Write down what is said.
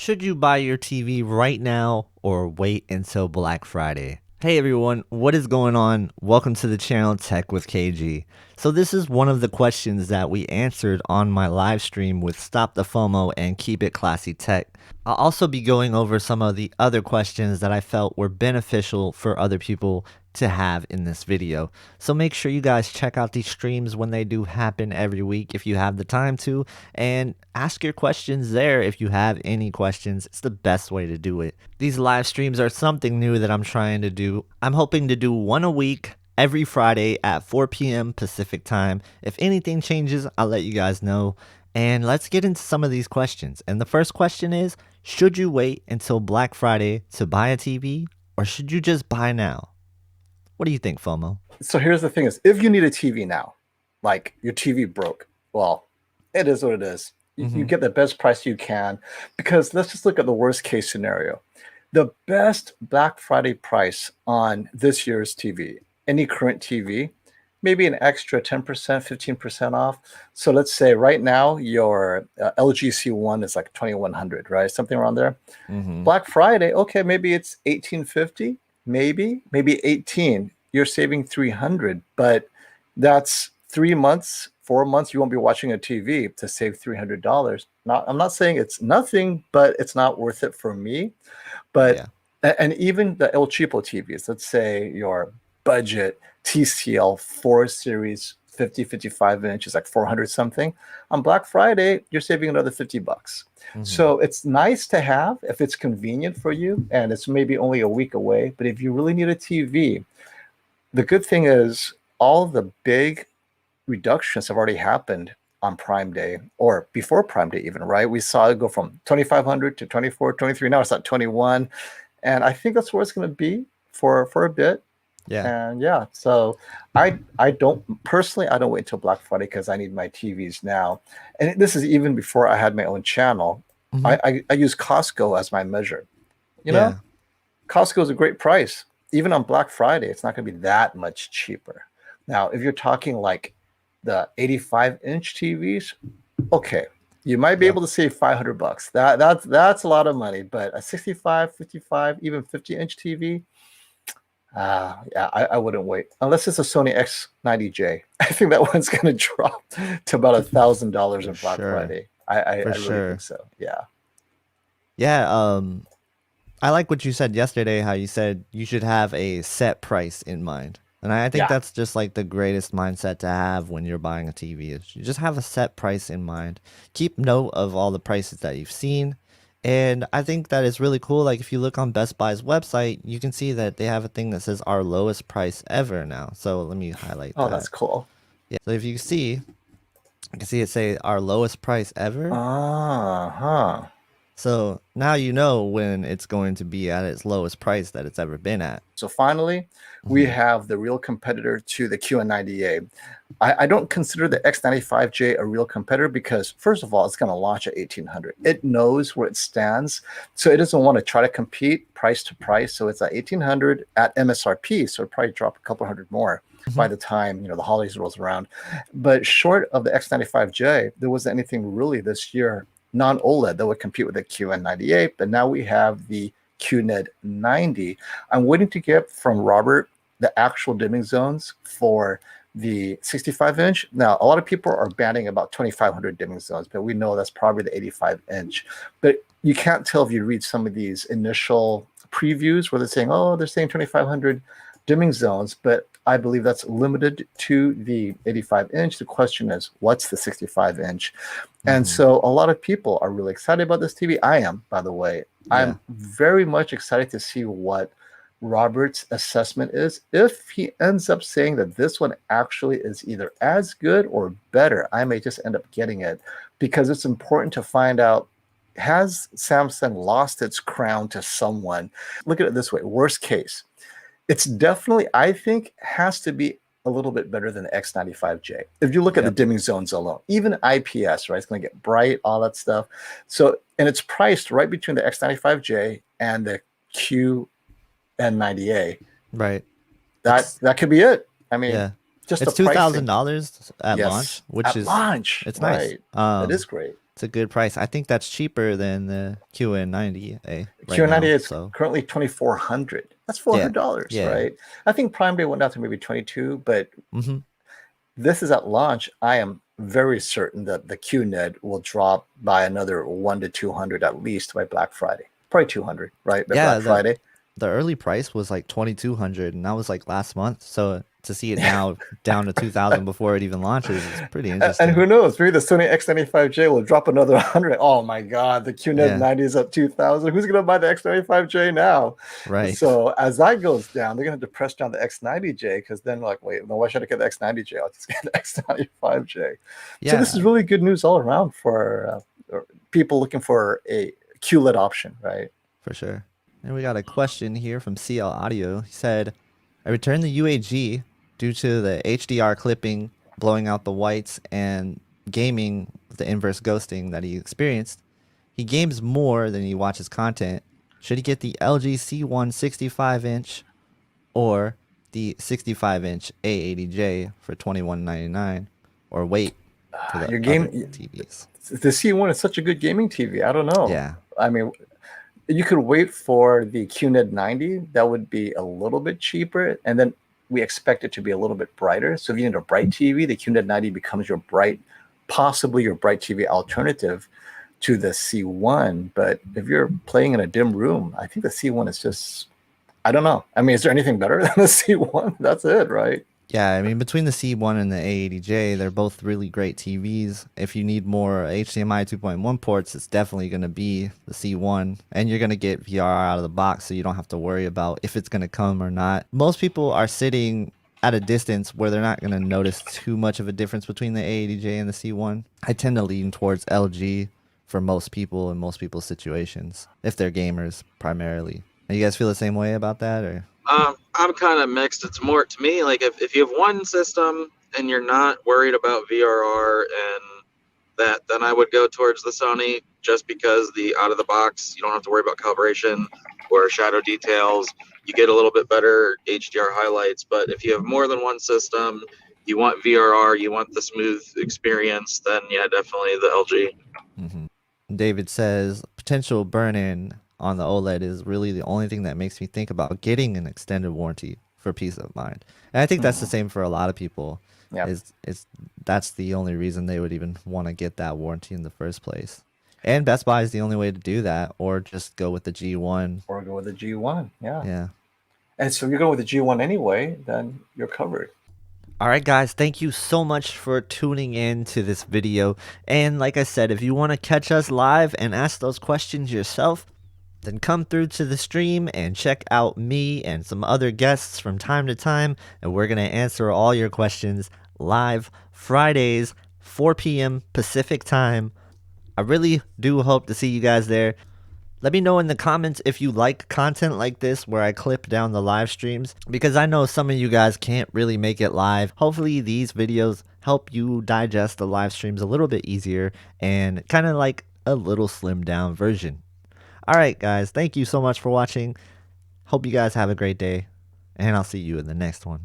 Should you buy your TV right now or wait until Black Friday? Hey everyone, what is going on? Welcome to the channel Tech with KG. So this is one of the questions that we answered on my live stream with Stop The Fomo and Keep It Classy Tech. I'll also be going over some of the other questions that I felt were beneficial for other people to have in this video. So make sure you guys check out these streams when they do happen every week if you have the time to, and ask your questions there if you have any questions. It's the best way to do it. These live streams are something new that I'm trying to do. I'm hoping to do one a week every Friday at 4 p.m. Pacific time. If anything changes, I'll let you guys know. And let's get into some of these questions. And the first question is, should you wait until Black Friday to buy a TV, or should you just buy now? What do you think, FOMO? So here's the thing: is if you need a TV now, like your TV broke, well, it is what it is. You get the best price you can, because let's just look at the worst case scenario. The best Black Friday price on this year's TV, any current TV, maybe an extra 10%, 15% off. So let's say right now your LG C1 is like 2100, right? Something around there. Black Friday, okay, maybe it's 1850. Maybe 18, you're saving 300, but that's 3 months, 4 months you won't be watching a TV to save $300. I'm not saying it's nothing, but it's not worth it for me. But and even the El Cheapo TVs, let's say your budget TCL 4 series 55 inch is like 400 something. On Black Friday, you're saving another 50 bucks. So it's nice to have if it's convenient for you, and it's maybe only a week away. But if you really need a TV, the good thing is all the big reductions have already happened on Prime Day, or before Prime Day even, right? We saw it go from 2,500 to 24, 23. Now it's at 21. And I think that's where it's going to be for a bit. And yeah, so I don't personally, I don't wait until Black Friday because I need my TVs now. And this is even before I had my own channel. I use Costco as my measure. You know, Costco is a great price. Even on Black Friday, it's not going to be that much cheaper. Now, if you're talking like the 85-inch TVs, okay, you might be able to save 500 bucks. That's a lot of money. But a 65, 55, even 50-inch TV, yeah, I wouldn't wait unless it's a Sony X90J. I think that one's going to drop to about $1,000 in Black Friday. I really think so. Yeah. I like what you said yesterday, how you said you should have a set price in mind. And I think that's just like the greatest mindset to have when you're buying a TV. Is you just have a set price in mind. Keep note of all the prices that you've seen. And I think that is really cool. Like if you look on Best Buy's website, you can see that they have a thing that says our lowest price ever now. So let me highlight that. Oh, that's cool. Yeah. So if you see, you can see it say our lowest price ever. So now you know when it's going to be at its lowest price that it's ever been at. So finally, we have the real competitor to the QN90A. I don't consider the X95J a real competitor because, first of all, it's going to launch at 1800. It knows where it stands, so it doesn't want to try to compete price to price. So it's at 1800 at MSRP, so it'll probably drop a couple hundred more by the time the holidays rolls around. But short of the X95J, there wasn't anything really this year non-OLED that would compete with the QN98. But now we have the QNED 90. I'm waiting to get from Robert the actual dimming zones for the 65-inch. Now, a lot of people are banning about 2,500 dimming zones, but we know that's probably the 85-inch. But you can't tell if you read some of these initial previews where they're saying, oh, they're saying 2,500 dimming zones, but I believe that's limited to the 85-inch. The question is, what's the 65-inch? And so a lot of people are really excited about this TV. I am, by the way. I'm very much excited to see what Robert's assessment is. If he ends up saying that this one actually is either as good or better, I may just end up getting it, because it's important to find out, has Samsung lost its crown to someone? Look at it this way. Worst case, it's definitely, I think, has to be a little bit better than the X95J. If you look at the dimming zones alone, even IPS, right? It's going to get bright, all that stuff. So, and it's priced right between the X95J and the QN90A. Right. That could be it. I mean, just it's $2,000 at launch, which at is launch. It's nice. It is great. It's a good price. I think that's cheaper than the QN90A right Q90 now. is So currently 2,400. That's yeah, $400, yeah. right? I think Prime Day went down to maybe 22, but Mm-hmm. this is at launch. I am very certain that the QNED will drop by another 1 to 200 at least by Black Friday. Probably 200, right? By Yeah, Black Friday. the early price was like 2,200, and that was like last month. So to see it now down to 2,000 before it even launches is pretty And interesting. who knows? Maybe the Sony X95J will drop another 100. Oh my God, the QNED Yeah, 90 is at 2,000. Who's going to buy the X95J now? right. So as that goes down, they're going to press down the X90J because then, like, wait, no, why should I get the X90J? I'll just get the X95J. So this is Yeah, really good news all around for people looking for a QLED option, right? for sure. And we got a question here from CL Audio. He said, I returned the UAG due to the HDR clipping, blowing out the whites, and gaming with the inverse ghosting that he experienced. He games more than he watches content. Should he get the LG C1 65-inch or the 65-inch A80J for $21.99, or wait for the Your other game, TVs? the C1 is such a good gaming TV. I don't know. Yeah. I mean, you could wait for the QNED 90. That would be a little bit cheaper. And then we expect it to be a little bit brighter. So if you need a bright TV, the QNED 90 becomes your bright, possibly your bright TV alternative to the C1. But if you're playing in a dim room, I think the C1 is just, I don't know. I mean, is there anything better than the C1? That's it, right? Yeah, I mean, between the C1 and the A80J, they're both really great TVs. If you need more HDMI 2.1 ports, it's definitely going to be the C1. And you're going to get VR out of the box, so you don't have to worry about if it's going to come or not. Most people are sitting at a distance where they're not going to notice too much of a difference between the A80J and the C1. I tend to lean towards LG for most people in most people's situations, if they're gamers primarily. And you guys feel the same way about that, or? I'm kind of mixed. It's more to me like if you have one system and you're not worried about VRR and that, then I would go towards the Sony just because the out of the box, you don't have to worry about calibration or shadow details. You get a little bit better HDR highlights. But if you have more than one system, you want VRR, you want the smooth experience, then yeah, definitely the LG. Mhm. David says potential burn-in on the OLED is really the only thing that makes me think about getting an extended warranty for peace of mind. And I think that's the Mhm. same for a lot of people. Yeah. Is that's the only reason they would even want to get that warranty in the first place. And Best Buy is the only way to do that, or just go with the G1. Or go with the G1. Yeah. Yeah. And so if you go with the G1 anyway, then you're covered. All right, guys, thank you so much for tuning in to this video. And like I said, if you want to catch us live and ask those questions yourself, then come through to the stream and check out me and some other guests from time to time, and we're going to answer all your questions live Fridays, 4 p.m. Pacific time. I really do hope to see you guys there. Let me know in the comments if you like content like this where I clip down the live streams, because I know some of you guys can't really make it live. Hopefully these videos help you digest the live streams a little bit easier and kind of like a little slimmed down version. All right, guys, thank you so much for watching. Hope you guys have a great day, and I'll see you in the next one.